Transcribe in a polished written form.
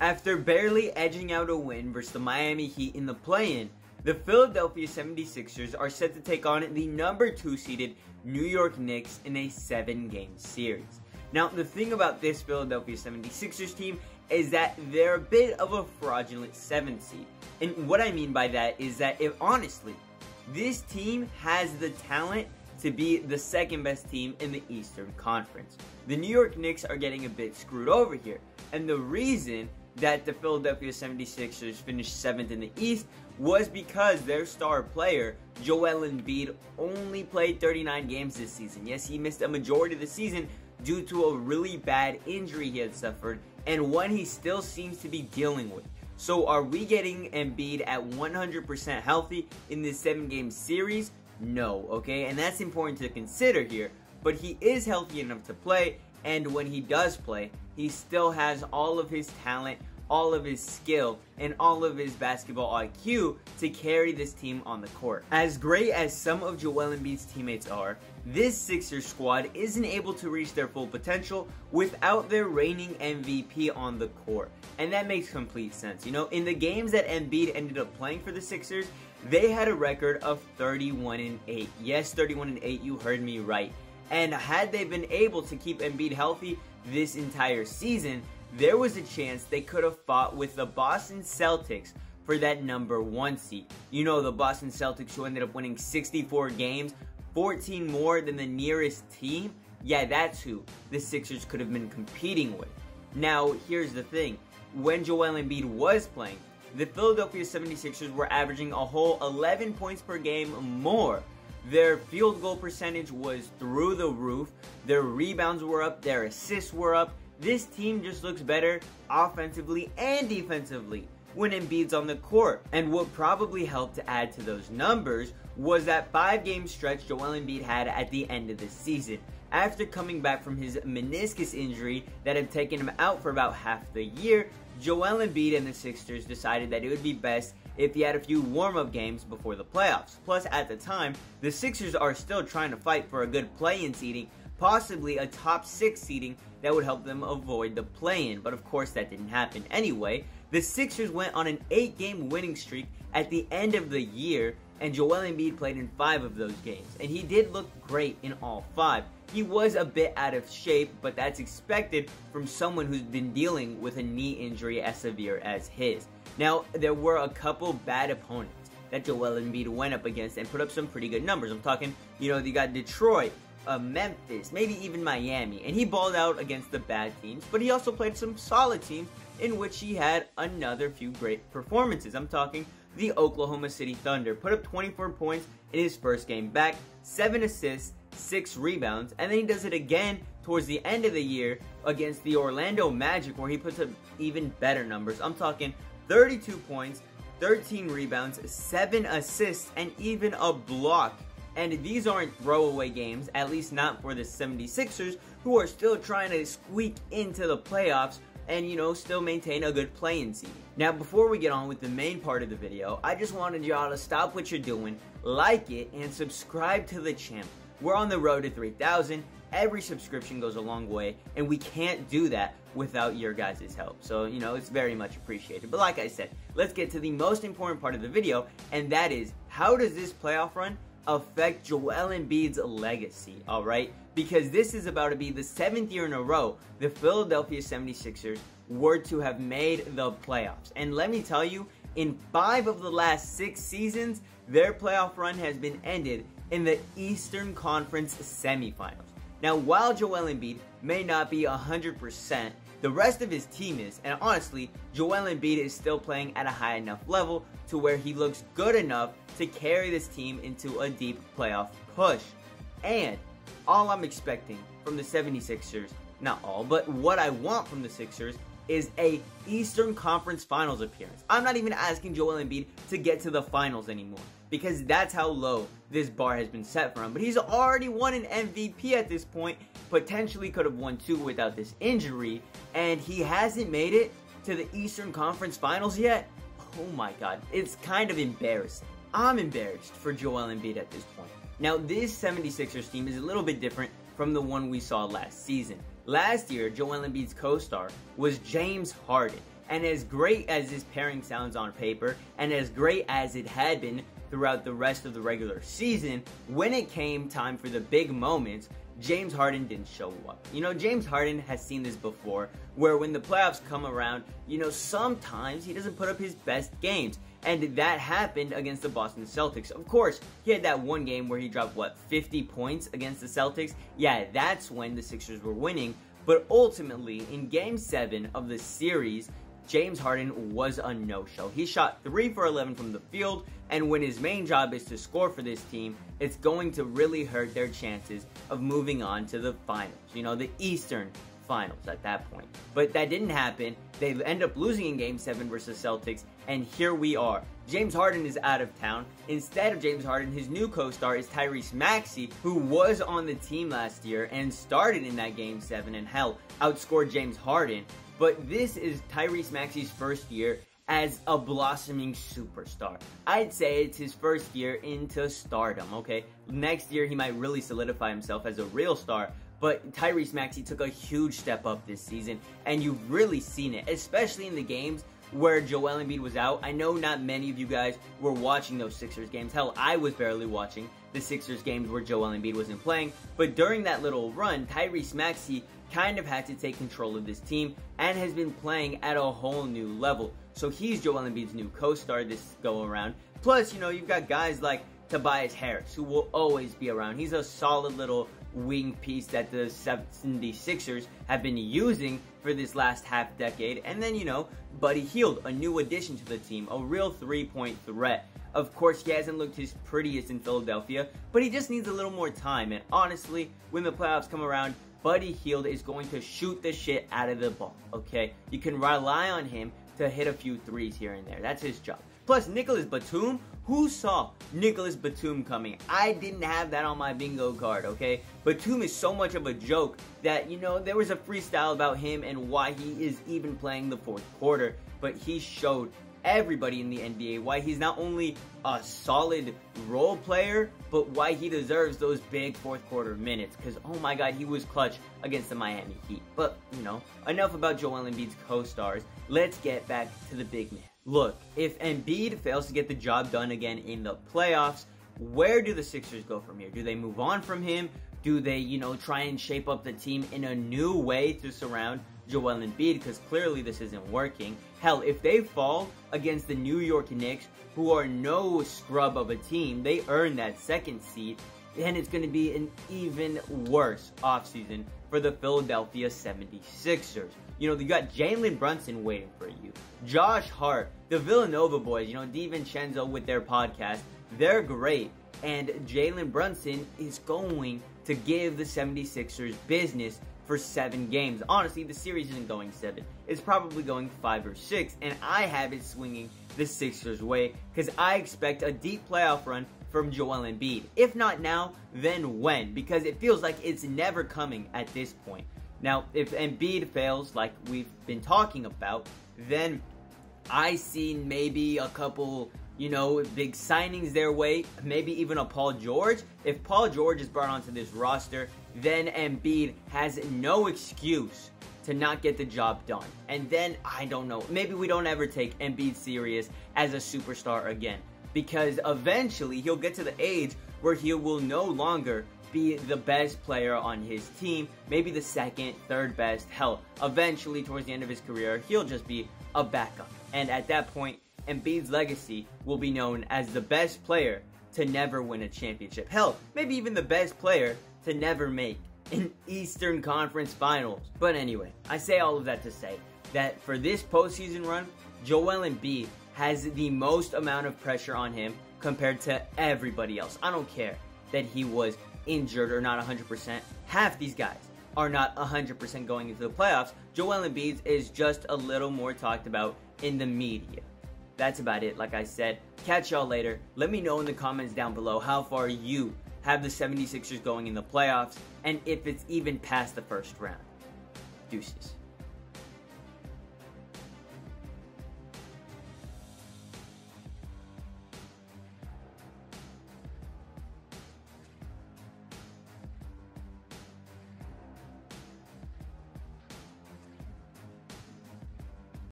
After barely edging out a win versus the Miami Heat in the play-in, the Philadelphia 76ers are set to take on the number 2 seeded New York Knicks in a 7-game series. Now, the thing about this Philadelphia 76ers team is that they're a bit of a fraudulent 7th seed. And what I mean by that is that honestly, this team has the talent to be the second best team in the Eastern Conference. The New York Knicks are getting a bit screwed over here. And the reason that the Philadelphia 76ers finished 7th in the East was because their star player, Joel Embiid, only played 39 games this season. Yes, he missed a majority of the season due to a really bad injury he had suffered, and one he still seems to be dealing with. So are we getting Embiid at 100% healthy in this 7-game series? No, okay? And that's important to consider here. But he is healthy enough to play, and when he does play, he still has all of his talent, all of his skill, and all of his basketball IQ to carry this team on the court. As great as some of Joel Embiid's teammates are, this Sixers squad isn't able to reach their full potential without their reigning MVP on the court. And that makes complete sense. You know, in the games that Embiid ended up playing for the Sixers, they had a record of 31-8. Yes, 31-8, you heard me right. And had they been able to keep Embiid healthy this entire season, there was a chance they could have fought with the Boston Celtics for that number 1 seed. You know, the Boston Celtics who ended up winning 64 games, 14 more than the nearest team. Yeah, that's who the Sixers could have been competing with. Now, here's the thing. When Joel Embiid was playing, the Philadelphia 76ers were averaging a whole 11 points per game more. Their field goal percentage was through the roof. Their rebounds were up. Their assists were up. This team just looks better offensively and defensively when Embiid's on the court. And what probably helped to add to those numbers was that 5-game stretch Joel Embiid had at the end of the season. After coming back from his meniscus injury that had taken him out for about half the year, Joel Embiid and the Sixers decided that it would be best if he had a few warm-up games before the playoffs. Plus, at the time, the Sixers are still trying to fight for a good play-in seeding, possibly a top 6 seeding that would help them avoid the play-in, but of course that didn't happen anyway. The Sixers went on an 8-game winning streak at the end of the year, and Joel Embiid played in 5 of those games, and he did look great in all 5. He was a bit out of shape, but that's expected from someone who's been dealing with a knee injury as severe as his. Now, there were a couple bad opponents that Joel Embiid went up against and put up some pretty good numbers. I'm talking, you know, you got Detroit, Memphis, maybe even Miami, and he balled out against the bad teams, but he also played some solid teams in which he had another few great performances. I'm talking the Oklahoma City Thunder, put up 24 points in his first game back, 7 assists, 6 rebounds, and then he does it again towards the end of the year against the Orlando Magic, where he puts up even better numbers. I'm talking 32 points, 13 rebounds, 7 assists, and even a block. And these aren't throwaway games, at least not for the 76ers, who are still trying to squeak into the playoffs and, you know, still maintain a good play-in seed. Now, before we get on with the main part of the video, I just wanted y'all to stop what you're doing, like it, and subscribe to the channel. We're on the road to 3,000. Every subscription goes a long way, and we can't do that without your guys' help. So, you know, it's very much appreciated. But like I said, let's get to the most important part of the video, and that is, how does this playoff run affect Joel Embiid's legacy, alright? Because this is about to be the 7th year in a row the Philadelphia 76ers were to have made the playoffs. And let me tell you, in 5 of the last 6 seasons, their playoff run has been ended in the Eastern Conference semifinals. Now, while Joel Embiid may not be 100%, the rest of his team is, and honestly, Joel Embiid is still playing at a high enough level to where he looks good enough to carry this team into a deep playoff push. And all I'm expecting from the 76ers, not all, but what I want from the Sixers is a Eastern Conference Finals appearance. I'm not even asking Joel Embiid to get to the finals anymore, because that's how low this bar has been set for him. But he's already won an MVP at this point, potentially could have won 2 without this injury, and he hasn't made it to the Eastern Conference Finals yet. Oh my god, it's kind of embarrassing. I'm embarrassed for Joel Embiid at this point. Now, this 76ers team is a little bit different from the one we saw last season. Last year, Joel Embiid's co-star was James Harden, And as great as this pairing sounds on paper, and as great as it had been throughout the rest of the regular season, when it came time for the big moments, James Harden didn't show up. You know, James Harden has seen this before, where when the playoffs come around, you know, sometimes he doesn't put up his best games. And that happened against the Boston Celtics. Of course, he had that one game where he dropped, 50 points against the Celtics? Yeah, that's when the Sixers were winning. But ultimately, in Game 7 of the series, James Harden was a no-show. He shot 3 for 11 from the field, and when his main job is to score for this team, it's going to really hurt their chances of moving on to the finals. You know, the Eastern Finals at that point. But that didn't happen. They end up losing in Game 7 versus Celtics, and here we are. James Harden is out of town. Instead of James Harden, his new co-star is Tyrese Maxey, who was on the team last year and started in that Game 7 and hell, outscored James Harden. But this is Tyrese Maxey's first year as a blossoming superstar. I'd say it's his first year into stardom, okay? Next year, he might really solidify himself as a real star, but Tyrese Maxey took a huge step up this season, and you've really seen it, especially in the games where Joel Embiid was out. I know not many of you guys were watching those Sixers games. Hell, I was barely watching the Sixers games where Joel Embiid wasn't playing, but during that little run, Tyrese Maxey kind of had to take control of this team and has been playing at a whole new level. So he's Joel Embiid's new co-star this go-around. Plus, you know, you've got guys like Tobias Harris, who will always be around. He's a solid little wing piece that the 76ers have been using for this last half decade. And then, you know, Buddy Hield, a new addition to the team, a real three-point threat. Of course, he hasn't looked his prettiest in Philadelphia, but he just needs a little more time. And honestly, when the playoffs come around, Buddy Hield is going to shoot the shit out of the ball, okay? You can rely on him to hit a few threes here and there. That's his job. Plus, Nicholas Batum. Who saw Nicholas Batum coming? I didn't have that on my bingo card, okay? Batum is so much of a joke that, you know, there was a freestyle about him and why he is even playing the fourth quarter, but he showed everybody in the NBA why he's not only a solid role player, but why he deserves those big fourth quarter minutes, because oh my god, he was clutch against the Miami Heat. But, you know, enough about Joel Embiid's co-stars. Let's get back to the big man. Look, if Embiid fails to get the job done again in the playoffs, where do the Sixers go from here? Do they move on from him? Do they, you know, try and shape up the team in a new way to surround Joel Embiid? Because clearly this isn't working. Hell, if they fall against the New York Knicks, who are no scrub of a team, they earn that second seed, then it's going to be an even worse offseason for the Philadelphia 76ers. You know, you got Jalen Brunson waiting for you. Josh Hart, the Villanova boys, you know, DiVincenzo with their podcast, they're great. And Jalen Brunson is going to give the 76ers business for 7 games. Honestly, the series isn't going 7. It's probably going 5 or 6. And I have it swinging the Sixers' way because I expect a deep playoff run from Joel Embiid. If not now, then when? Because it feels like it's never coming at this point. Now, if Embiid fails, like we've been talking about, then I see maybe a couple, you know, big signings their way, maybe even a Paul George. If Paul George is brought onto this roster, then Embiid has no excuse to not get the job done. And then, I don't know, maybe we don't ever take Embiid serious as a superstar again, because eventually he'll get to the age where he will no longer be the best player on his team, maybe the second, third best. Hell, eventually towards the end of his career, he'll just be a backup. And at that point, Embiid's legacy will be known as the best player to never win a championship. Hell, maybe even the best player to never make an Eastern Conference Finals. But anyway, I say all of that to say that for this postseason run, Joel Embiid has the most amount of pressure on him compared to everybody else. I don't care that he was injured or not 100%. Half these guys are not 100% going into the playoffs. Joel Embiid is just a little more talked about in the media. That's about it. Like I said, catch y'all later. Let me know in the comments down below how far you have the 76ers going in the playoffs and if it's even past the first round. Deuces.